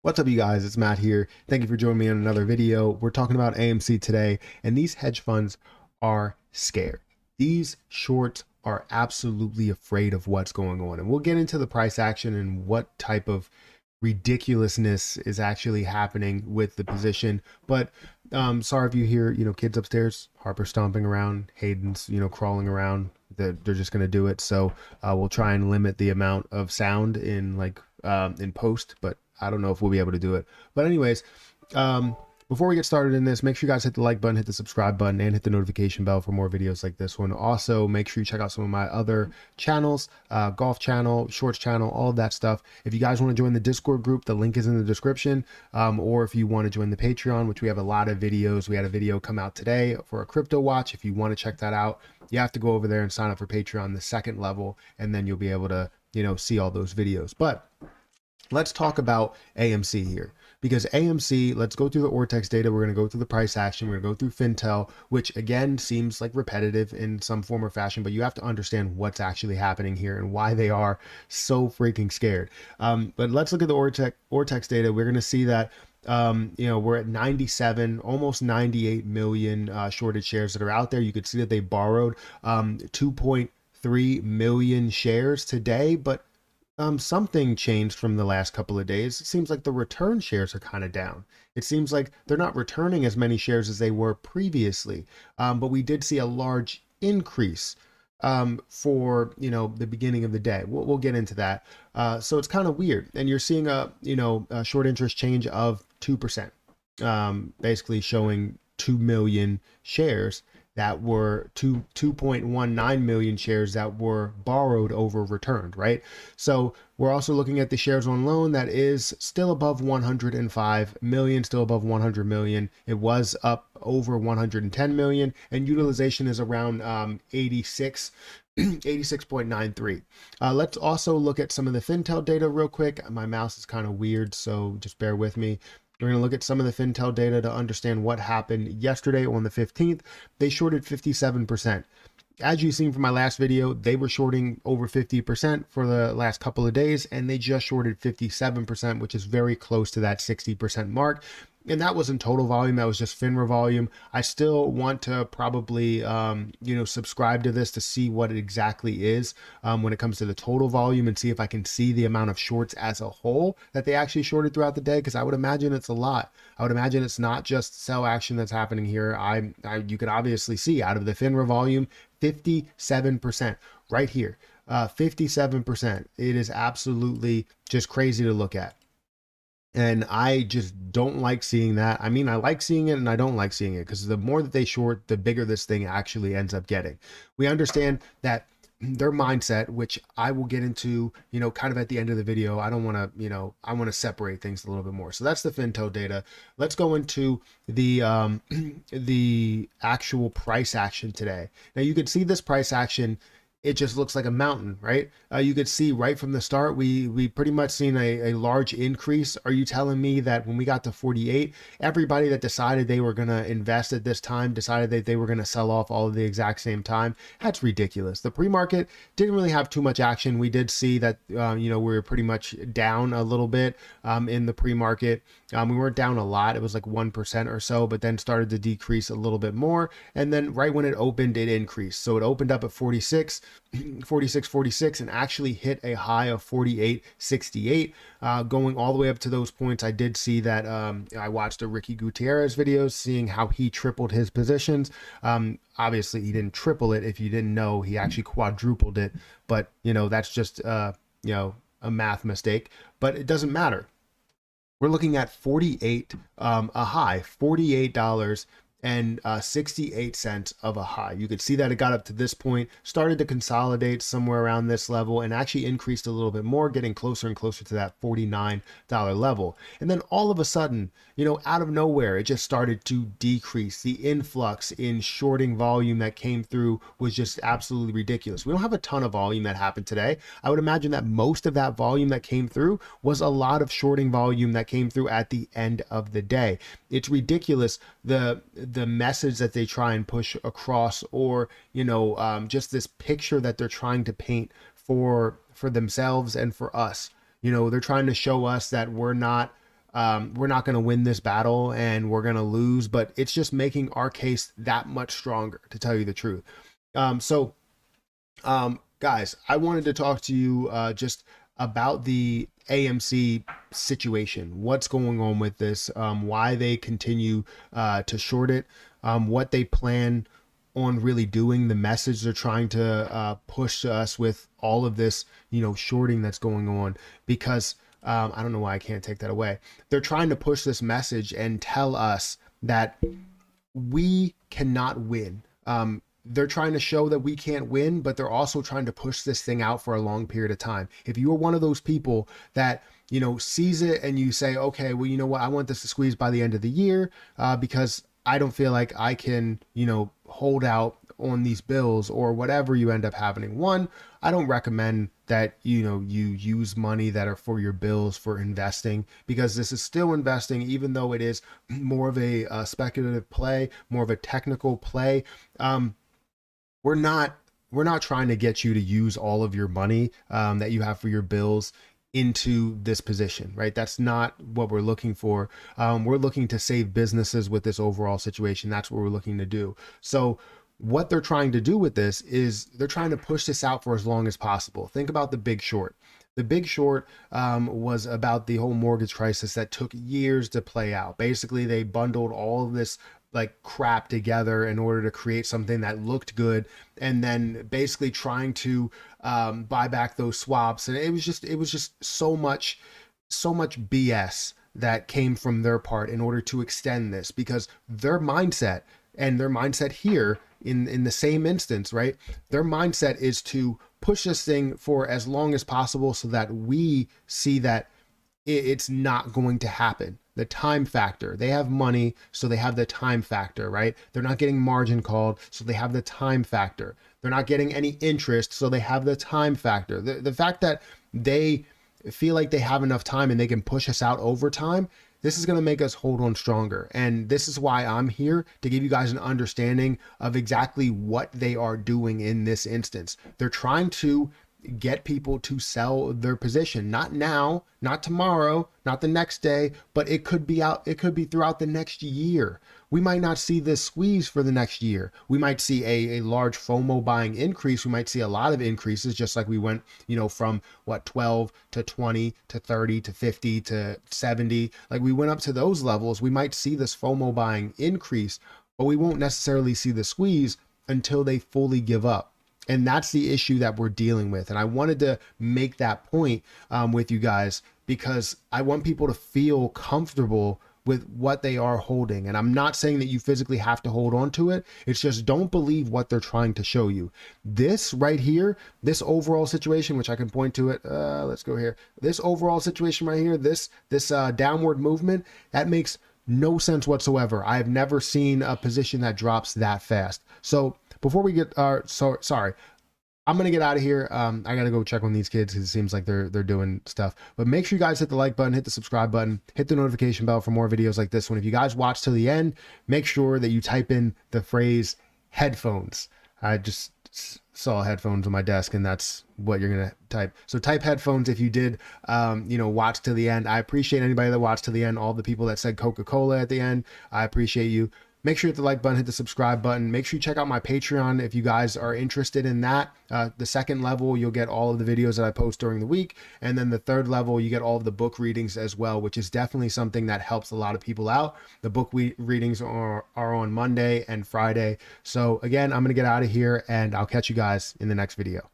What's up, you guys? It's Matt here. Thank you for joining me on another video. We're talking about AMC today, and these hedge funds are scared. These shorts are absolutely afraid of what's going on. And we'll get into the price action and what type of ridiculousness is actually happening with the position. But sorry if you hear, kids upstairs, Harper stomping around, Hayden's, crawling around. They're just going to do it. So we'll try and limit the amount of sound in post, but I don't know if we'll be able to do it. But anyways, before we get started in this, make sure you guys hit the like button, hit the subscribe button, and hit the notification bell for more videos like this one. Also, make sure you check out some of my other channels, golf channel, shorts channel, all of that stuff. If you guys want to join the Discord group, the link is in the description. Or if you want to join the Patreon, which we have a lot of videos. We had a video come out today for a crypto watch. If you want to check that out, you have to go over there and sign up for Patreon, the second level, and then you'll be able to, see all those videos. But let's talk about AMC here, because AMC, let's go through the Ortex data. We're going to go through the price action. We're going to go through Fintel, which again seems like repetitive in some form or fashion, but you have to understand what's actually happening here and why they are so freaking scared. But let's look at the Ortex data. We're going to see that we're at 97, almost 98 million shorted shares that are out there. You could see that they borrowed 2.3 million shares today, but something changed from the last couple of days. It seems like the return shares are kind of down. It seems like they're not returning as many shares as they were previously. But we did see a large increase for the beginning of the day. We'll get into that. So it's kind of weird, and you're seeing a short interest change of 2%, basically showing 2 million shares that were 2.19 million shares that were borrowed over returned, right? So we're also looking at the shares on loan that is still above 105 million, still above 100 million. It was up over 110 million, and utilization is around 86.93. Let's also look at some of the Fintel data real quick. My mouse is kind of weird, so just bear with me. We're going to look at some of the Fintel data to understand what happened yesterday on the 15th. They shorted 57%. As you've seen from my last video, they were shorting over 50% for the last couple of days, and they just shorted 57%, which is very close to that 60% mark. And that wasn't total volume, that was just FINRA volume. I still want to probably, subscribe to this to see what it exactly is when it comes to the total volume, and see if I can see the amount of shorts as a whole that they actually shorted throughout the day, because I would imagine it's a lot. I would imagine it's not just sell action that's happening here. You can obviously see out of the FINRA volume, 57% right here, 57%. It is absolutely just crazy to look at. And I just don't like seeing that. I mean, I like seeing it and I don't like seeing it, because the more that they short, the bigger this thing actually ends up getting. We understand that their mindset, which I will get into, kind of at the end of the video. I don't want to, I want to separate things a little bit more. So that's the Fintel data. Let's go into the the actual price action today. Now you can see this price action, it just looks like a mountain, right? You could see right from the start, we pretty much seen a large increase. Are you telling me that when we got to 48, everybody that decided they were going to invest at this time decided that they were going to sell off all at the exact same time? That's ridiculous. The pre-market didn't really have too much action. We did see that, we were pretty much down a little bit in the pre-market. We weren't down a lot. It was like 1% or so, but then started to decrease a little bit more. And then right when it opened, it increased. So it opened up at 46, 46, and actually hit a high of 48.68, going all the way up to those points. I did see that. I watched a Ricky Gutierrez video, seeing how he tripled his positions. Obviously he didn't triple it. If you didn't know, he actually quadrupled it, but that's just a math mistake, but it doesn't matter. We're looking at 48, a high, $48 and 68 cents of a high. You could see that it got up to this point, started to consolidate somewhere around this level, and actually increased a little bit more, getting closer and closer to that $49 level. And then all of a sudden, out of nowhere, it just started to decrease. The influx in shorting volume that came through was just absolutely ridiculous. We don't have a ton of volume that happened today. I would imagine that most of that volume that came through was a lot of shorting volume that came through at the end of the day. It's ridiculous the message that they try and push across, or just this picture that they're trying to paint for themselves and for us. They're trying to show us that we're not we're not going to win this battle and we're going to lose, but it's just making our case that much stronger, to tell you the truth. Guys, I wanted to talk to you just about the AMC situation. What's going on with this? Why they continue to short it? What they plan on really doing? The message they're trying to push to us with all of this, shorting that's going on. Because I don't know why I can't take that away. They're trying to push this message and tell us that we cannot win. They're trying to show that we can't win, but they're also trying to push this thing out for a long period of time. If you are one of those people that, sees it and you say, okay, well, you know what? I want this to squeeze by the end of the year because I don't feel like I can, hold out on these bills or whatever you end up having. One, I don't recommend that, you use money that are for your bills for investing, because this is still investing, even though it is more of a speculative play, more of a technical play. We're not trying to get you to use all of your money that you have for your bills into this position, right? That's not what we're looking for. We're looking to save businesses with this overall situation. That's what we're looking to do. So what they're trying to do with this is they're trying to push this out for as long as possible. Think about The Big Short. The Big Short was about the whole mortgage crisis that took years to play out. Basically, they bundled all of this like crap together in order to create something that looked good, and then basically trying to buy back those swaps. And it was just so much BS that came from their part in order to extend this, because their mindset here in the same instance, right? Their mindset is to push this thing for as long as possible so that we see that it's not going to happen. The time factor. They have money, so they have the time factor, right? They're not getting margin called, so they have the time factor. They're not getting any interest, so they have the time factor. The fact that they feel like they have enough time and they can push us out over time, this is going to make us hold on stronger. And this is why I'm here, to give you guys an understanding of exactly what they are doing in this instance. They're trying to get people to sell their position, not now, not tomorrow, not the next day, but it could be throughout the next year. We might not see this squeeze for the next year. We might see a large FOMO buying increase. We might see a lot of increases, just like we went, from 12 to 20 to 30 to 50 to 70. Like we went up to those levels. We might see this FOMO buying increase, but we won't necessarily see the squeeze until they fully give up. And that's the issue that we're dealing with. And I wanted to make that point with you guys, because I want people to feel comfortable with what they are holding. And I'm not saying that you physically have to hold on to it. It's just, don't believe what they're trying to show you. This right here, this overall situation, which I can point to it. Let's go here. This overall situation right here, this downward movement, that makes no sense whatsoever. I have never seen a position that drops that fast. So before we get sorry, I'm gonna get out of here. I gotta go check on these kids because it seems like they're doing stuff. But make sure you guys hit the like button, hit the subscribe button, hit the notification bell for more videos like this one. If you guys watch till the end, make sure that you type in the phrase headphones. I just saw headphones on my desk, and that's what you're gonna type. So type headphones if you did watch to the end. I appreciate anybody that watched to the end. All the people that said Coca-Cola at the end, I appreciate you. Make sure you hit the like button, hit the subscribe button. Make sure you check out my Patreon if you guys are interested in that. The second level, you'll get all of the videos that I post during the week. And then the third level, you get all of the book readings as well, which is definitely something that helps a lot of people out. The book readings are on Monday and Friday. So again, I'm going to get out of here, and I'll catch you guys in the next video.